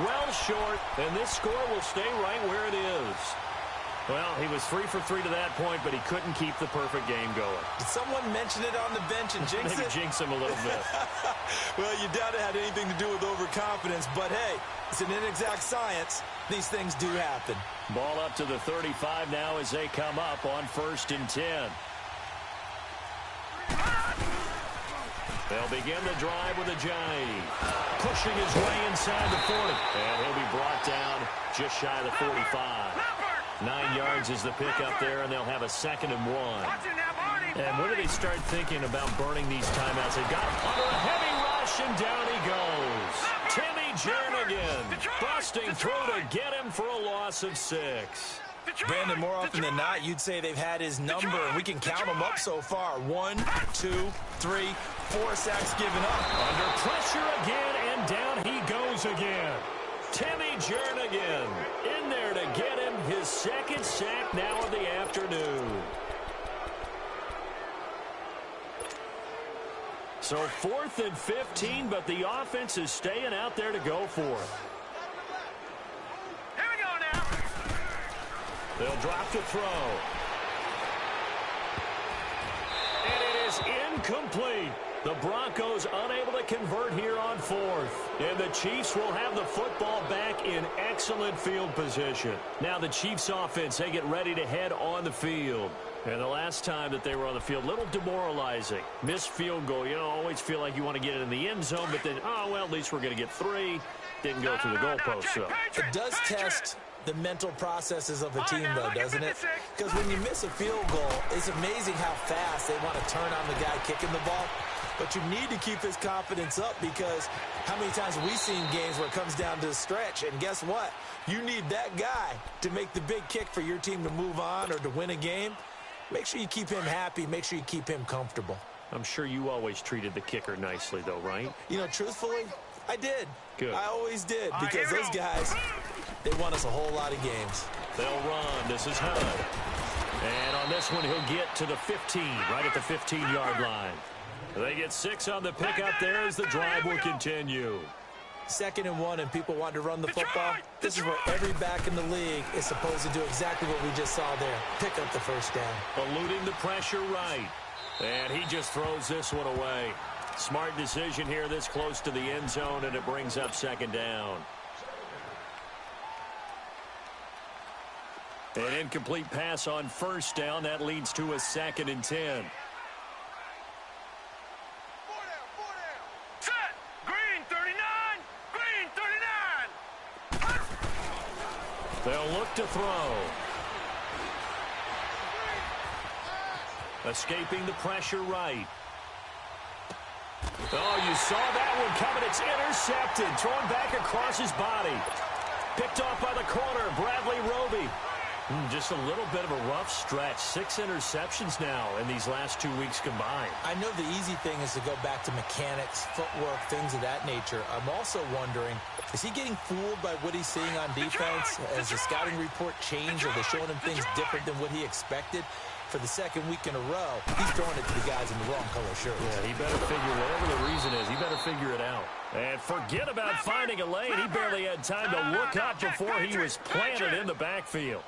Well short, and this score will stay right where it is. Well, he was 3 for 3 to that point, but he couldn't keep the perfect game going. Did someone mention it on the bench and jinx Maybe it? jinx him a little bit. Well, you doubt it had anything to do with overconfidence, but hey, it's an inexact science. These things do happen. Ball up to the 35 now as they come up on 1st and 10. They'll begin the drive with a jive. Pushing his way inside the 40. And he'll be brought down just shy of the 45. 9 yards is the pickup there, and they'll have a 2nd and 1. And when do they start thinking about burning these timeouts? They got him under a heavy rush, and down he goes. Timmy Jernigan busting through to get him for a loss of 6. Brandon, more often than not, you'd say they've had his number, and we can count them up so far. 1, 2, 3, 4 sacks given up. Under pressure again, and down he goes again. Timmy Jernigan in there to get him his 2nd sack now of the afternoon. So 4th and 15, but the offense is staying out there to go for it. Here we go now. They'll drop to throw. And it is incomplete. The Broncos unable to convert here on 4th. And the Chiefs will have the football back in excellent field position. Now the Chiefs offense, they get ready to head on the field. And the last time that they were on the field, a little demoralizing. Missed field goal. You know, always feel like you want to get it in the end zone, but then, oh, well, at least we're going to get 3. Didn't go through the goalpost, so. It does test the mental processes of a team, though, doesn't it? Because when you miss a field goal, it's amazing how fast they want to turn on the guy kicking the ball. But you need to keep his confidence up, because how many times have we seen games where it comes down to the stretch, and guess what? You need that guy to make the big kick for your team to move on or to win a game. Make sure you keep him happy. Make sure you keep him comfortable. I'm sure you always treated the kicker nicely, though, right? You know, truthfully, I did. Good. I always did, because those guys, they won us a whole lot of games. They'll run. This is Hudd. And on this one, he'll get to the 15, right at the 15-yard line. They get 6 on the pickup there as the drive will continue. 2nd and 1, and people want to run the football. This is where every back in the league is supposed to do exactly what we just saw there. Pick up the 1st down. Eluding the pressure right. And he just throws this one away. Smart decision here this close to the end zone, and it brings up 2nd down. An incomplete pass on 1st down. That leads to a 2nd and 10. They'll look to throw. Escaping the pressure right. Oh, you saw that one coming. It's intercepted. Thrown back across his body. Picked off by the corner, Bradley Roby. Just a little bit of a rough stretch. 6 interceptions now in these last 2 weeks combined. I know the easy thing is to go back to mechanics, footwork, things of that nature. I'm also wondering, is he getting fooled by what he's seeing on defense? Has the scouting report changed? Are they showing him things different than what he expected? For the 2nd week in a row, he's throwing it to the guys in the wrong color shirt. Yeah, he better figure, whatever the reason is, he better figure it out. And forget about finding a lane. He barely had time to look up before he was planted in the backfield.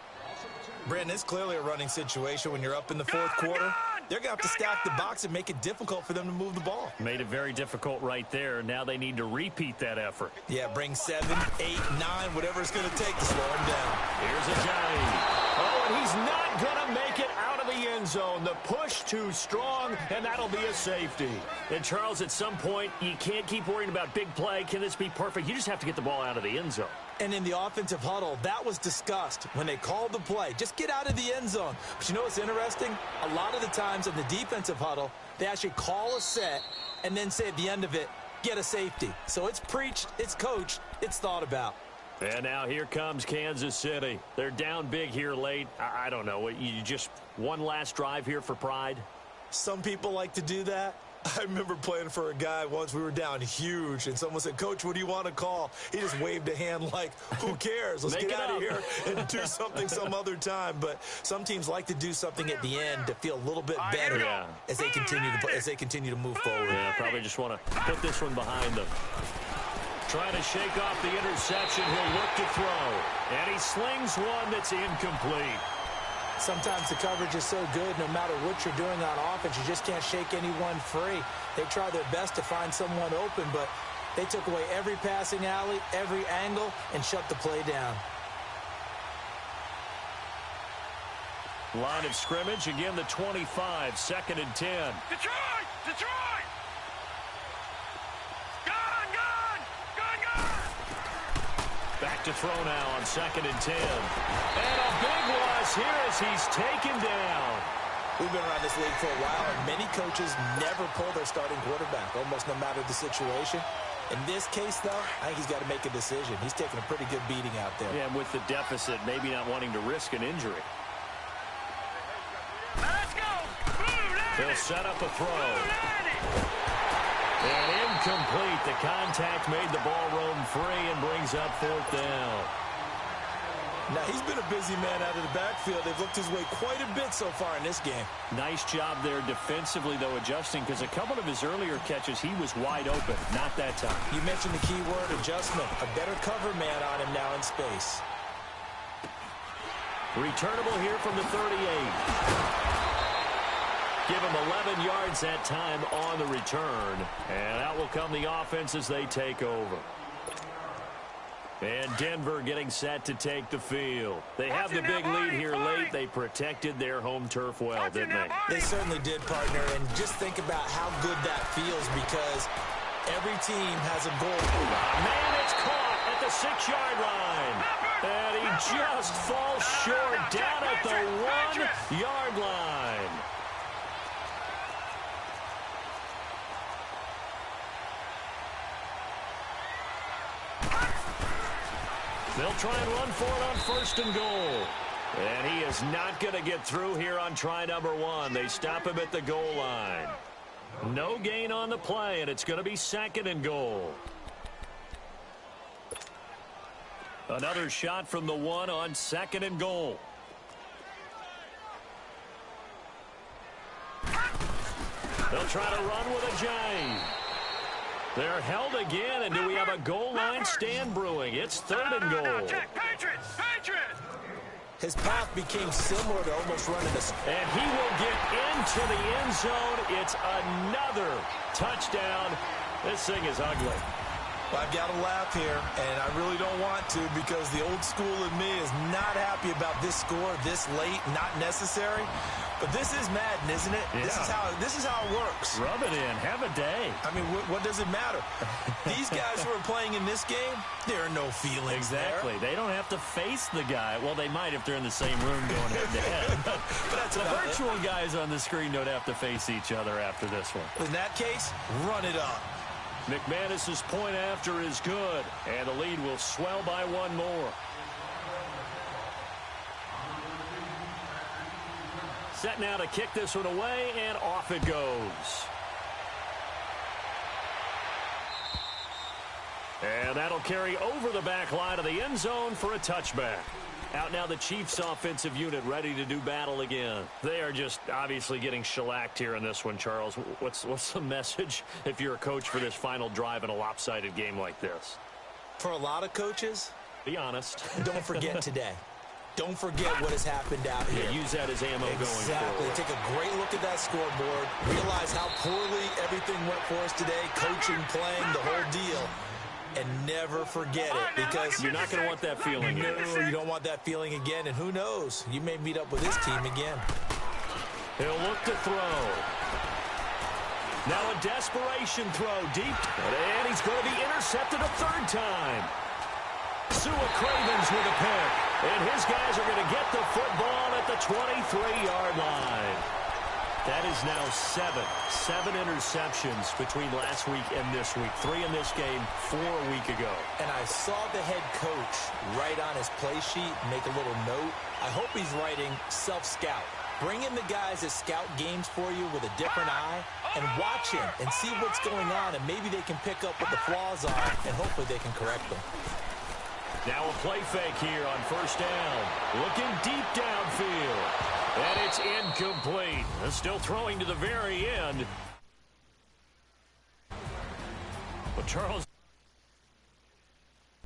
Brandon, it's clearly a running situation when you're up in the 4th quarter. They're going to have to stack the box and make it difficult for them to move the ball. Made it very difficult right there. Now they need to repeat that effort. Yeah, bring 7, 8, 9, whatever it's going to take to slow him down. Here's a giant. Oh, and he's not going to make it out of the end zone. The push too strong, and that'll be a safety. And, Charles, at some point, you can't keep worrying about big play. Can this be perfect? You just have to get the ball out of the end zone. And in the offensive huddle, that was discussed when they called the play. Just get out of the end zone. But you know what's interesting? A lot of the times in the defensive huddle, they actually call a set and then say at the end of it, get a safety. So it's preached, it's coached, it's thought about. And now here comes Kansas City. They're down big here late. I don't know. You just one last drive here for pride? Some people like to do that. I remember playing for a guy once. We were down huge, and someone said, Coach, what do you want to call? He just waved a hand like, who cares? Let's get out of here and do something some other time. But some teams like to do something at the end to feel a little bit better as they continue to move forward. Yeah, probably just want to put this one behind them. Trying to shake off the interception. He'll look to throw. And he slings one that's incomplete. Sometimes the coverage is so good, no matter what you're doing on offense, you just can't shake anyone free. They try their best to find someone open, but they took away every passing alley, every angle, and shut the play down. Line of scrimmage, again the 25, 2nd and 10. Detroit! Detroit! Gone! Back to throw now on 2nd and 10. And a big loss here as he's taken down. We've been around this league for a while, and many coaches never pull their starting quarterback, almost no matter the situation. In this case, though, I think he's got to make a decision. He's taking a pretty good beating out there. Yeah, and with the deficit, maybe not wanting to risk an injury. Let's go! He'll set up a throw. And incomplete. The contact made the ball roam free and brings up 4th down. Now, he's been a busy man out of the backfield. They've looked his way quite a bit so far in this game. Nice job there defensively, though, adjusting, because a couple of his earlier catches, he was wide open. Not that time. You mentioned the key word, adjustment. A better cover man on him now in space. Returnable here from the 38. Give him 11 yards that time on the return. And out will come the offense as they take over. And Denver getting set to take the field. They have the big lead here late. They protected their home turf well, didn't they? They certainly did, partner. And just think about how good that feels, because every team has a goal. Man, it's caught at the 6-yard line. And he just falls short down at the 1-yard line. They'll try and run for it on 1st and goal. And he is not going to get through here on try number 1. They stop him at the goal line. No gain on the play, and it's going to be 2nd and goal. Another shot from the 1 on 2nd and goal. They'll try to run with a J. They're held again, and do we have a goal line stand brewing? It's 3rd and goal. Patriots! Patriots! His path became similar to almost running a... And he will get into the end zone. It's another touchdown. This thing is ugly. Well, I've got to laugh here, and I really don't want to, because the old school in me is not happy about this score this late, not necessary. But this is Madden, isn't it? Yeah. This is how it works. Rub it in. Have a day. I mean, what does it matter? These guys who are playing in this game, there are no feelings Exactly. there. They don't have to face the guy. Well, they might if they're in the same room going head-to-head. But That's the about virtual guys on the screen don't have to face each other after this one. In that case, run it up. McManus's point after is good, and the lead will swell by 1 more. Set now to kick this one away, and off it goes. And that'll carry over the back line of the end zone for a touchback. Out now the Chiefs offensive unit ready to do battle again. They are just obviously getting shellacked here in this one, Charles. What's the message if you're a coach for this final drive in a lopsided game like this? For a lot of coaches, be honest. Don't forget today. Don't forget what has happened out here. Yeah, use that as ammo going Exactly. forward. Take a great look at that scoreboard. Realize how poorly everything went for us today. Coaching, playing, the whole deal. And never forget it, because you're not going to want that feeling. No, you don't want that feeling again. And who knows? You may meet up with this team again. He'll look to throw. Now a desperation throw deep. And he's going to be intercepted a third time. Sua Cravens with a pick. And his guys are going to get the football at the 23-yard line. That is now seven interceptions between last week and this week. 3 in this game, 4 a week ago. And I saw the head coach write on his play sheet, make a little note. I hope he's writing self-scout. Bring in the guys that scout games for you with a different eye and watch him and see what's going on, and maybe they can pick up what the flaws are, and hopefully they can correct them. Now a play fake here on first down. Looking deep downfield. And it's incomplete. Still throwing to the very end. But Charles...